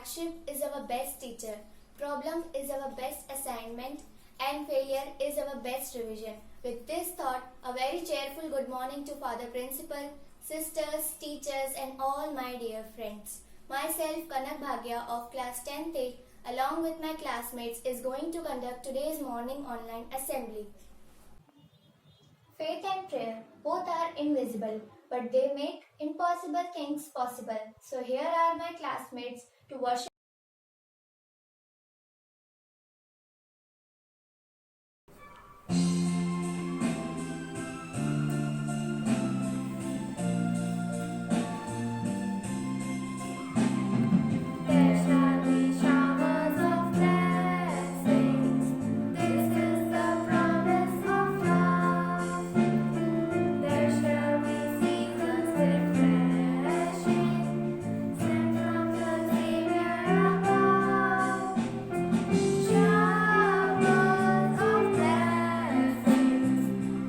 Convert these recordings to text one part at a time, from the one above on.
Hardship is our best teacher, problem is our best assignment, and failure is our best revision. With this thought, a very cheerful good morning to Father Principal, sisters, teachers, and all my dear friends. Myself, Kanak Bhagya of class 10th A, along with my classmates, is going to conduct today's morning online assembly. Faith and prayer, both are invisible, but they make impossible things possible. So here are my classmates to worship. There shall be showers of blessings. This is the promise of love. There shall be seasons refreshing, sent from the Savior above. Showers of blessings,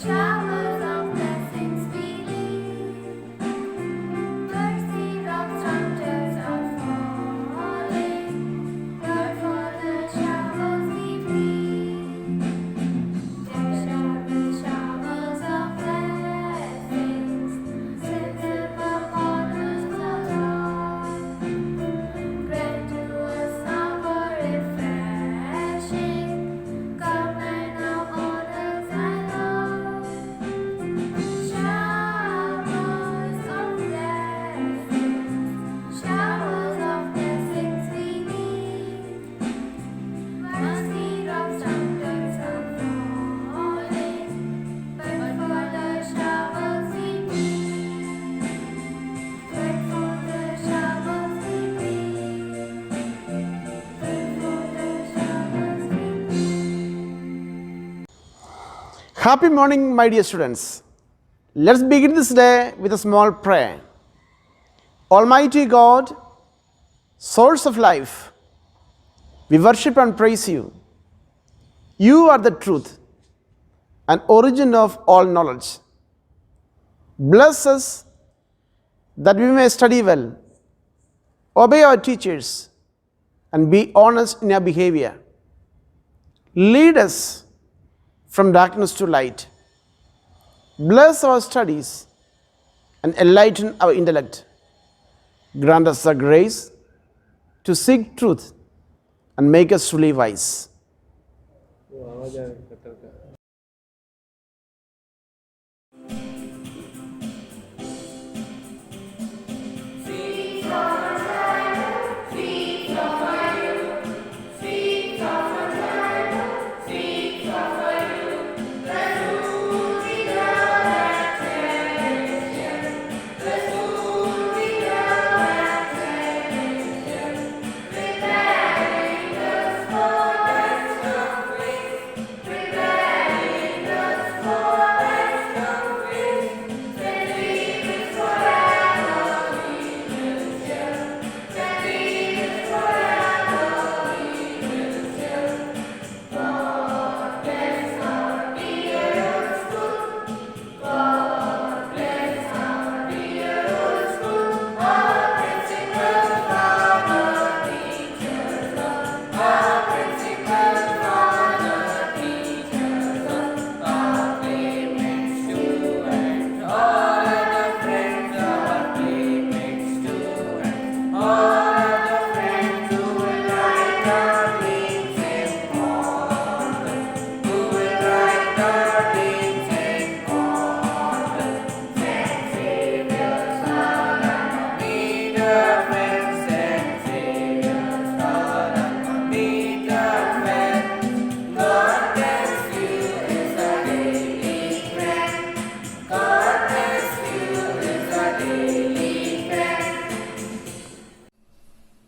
showers of blessings we need. Mercy drops thunders are falling, but for the showers we plead. There shall be showers of blessings, sent upon us the Lord. Grant to us our refreshing, come and now on us thy love. Showers of blessings we need. Mercy drops thunders are falling, but for the showers we plead. But for the showers we plead. But for the showers we plead. Happy morning, my dear students. Let's begin this day with a small prayer. Almighty God, source of life, we worship and praise you. You are the truth and origin of all knowledge. Bless us that we may study well, obey our teachers, and be honest in our behavior. Lead us from darkness to light. Bless our studies and enlighten our intellect. Grant us the grace to seek truth and make us truly wise.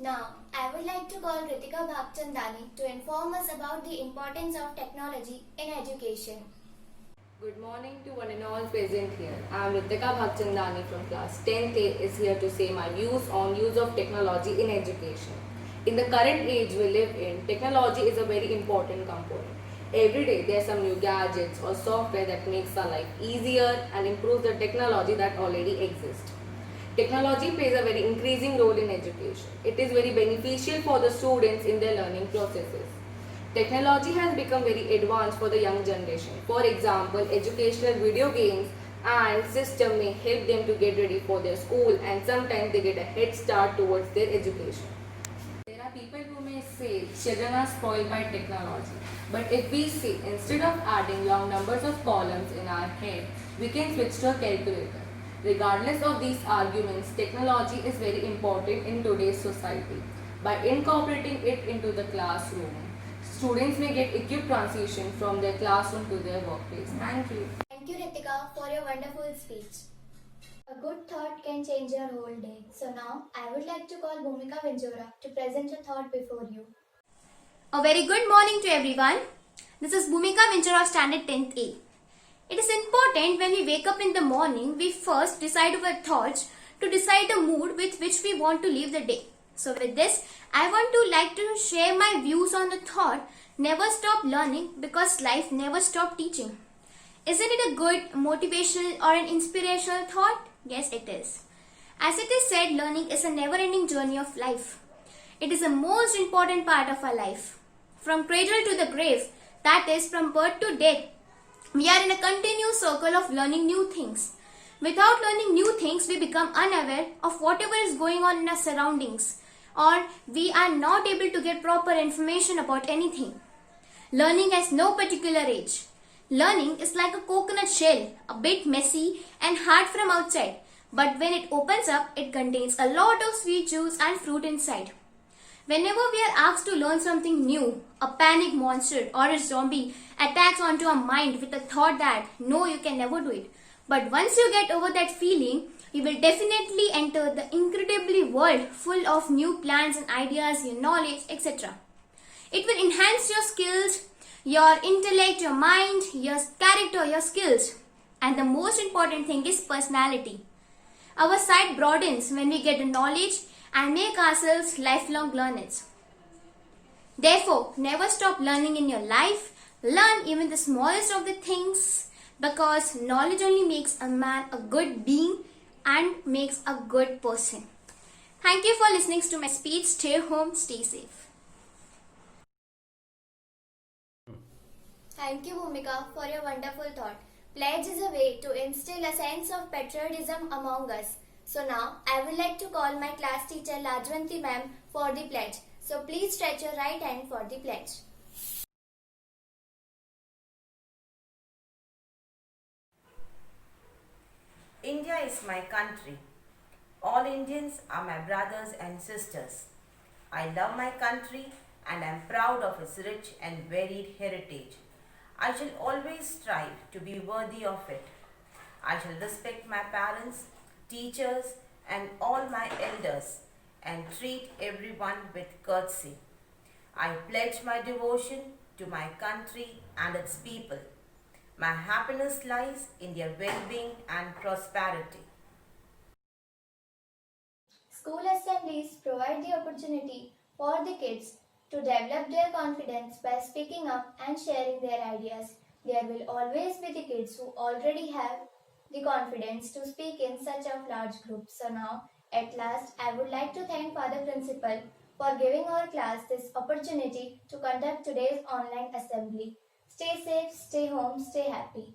Now, I would like to call Ritika Bhagchandani to inform us about the importance of technology in education. Good morning to one and all present here. I am Ritika Bhagchandani from class 10th A is here to say my views on use of technology in education. In the current age we live in, technology is a very important component. Every day there are some new gadgets or software that makes our life easier and improves the technology that already exists. Technology plays a very increasing role in education. It is very beneficial for the students in their learning processes. Technology has become very advanced for the young generation. For example, educational video games and system may help them to get ready for their school, and sometimes they get a head start towards their education. There are people who may say children are spoiled by technology. But if we say instead of adding long numbers of columns in our head, we can switch to a calculator. Regardless of these arguments, technology is very important in today's society. By incorporating it into the classroom, students may get equipped transition from their classroom to their workplace. Thank you. Thank you, Ritika, for your wonderful speech. A good thought can change your whole day. So now, I would like to call Bhumika Vinjora to present a thought before you. A very good morning to everyone. This is Bhumika Vinchara, Standard 10th A. It is important when we wake up in the morning, we first decide our thoughts to decide the mood with which we want to live the day. So with this, I want to like to share my views on the thought, never stop learning because life never stop teaching. Isn't it a good motivational or an inspirational thought? Yes, it is. As it is said, learning is a never-ending journey of life. It is the most important part of our life. From cradle to the grave, that is from birth to death, we are in a continuous circle of learning new things. Without learning new things, we become unaware of whatever is going on in our surroundings, or we are not able to get proper information about anything. Learning has no particular age. Learning is like a coconut shell, a bit messy and hard from outside, but when it opens up, it contains a lot of sweet juice and fruit inside. Whenever we are asked to learn something new, a panic monster or a zombie attacks onto our mind with the thought that no, you can never do it. But once you get over that feeling, you will definitely enter the incredibly world full of new plans and ideas, your knowledge, etc. It will enhance your skills, your intellect, your mind, your character, your skills. And the most important thing is personality. Our sight broadens when we get the knowledge and make ourselves lifelong learners. Therefore, never stop learning in your life. Learn even the smallest of the things, because knowledge only makes a man a good being and makes a good person. Thank you for listening to my speech. Stay home, stay safe. Thank you, Bhumika, for your wonderful thought. Pledge is a way to instill a sense of patriotism among us. So now, I would like to call my class teacher Lajwanti ma'am for the pledge. So please stretch your right hand for the pledge. India is my country. All Indians are my brothers and sisters. I love my country and am proud of its rich and varied heritage. I shall always strive to be worthy of it. I shall respect my parents, teachers, and all my elders, and treat everyone with courtesy. I pledge my devotion to my country and its people. My happiness lies in their well-being and prosperity. School assemblies provide the opportunity for the kids to develop their confidence by speaking up and sharing their ideas. There will always be the kids who already have the confidence to speak in such a large group. So now, at last, I would like to thank Father Principal for giving our class this opportunity to conduct today's online assembly. Stay safe, stay home, stay happy.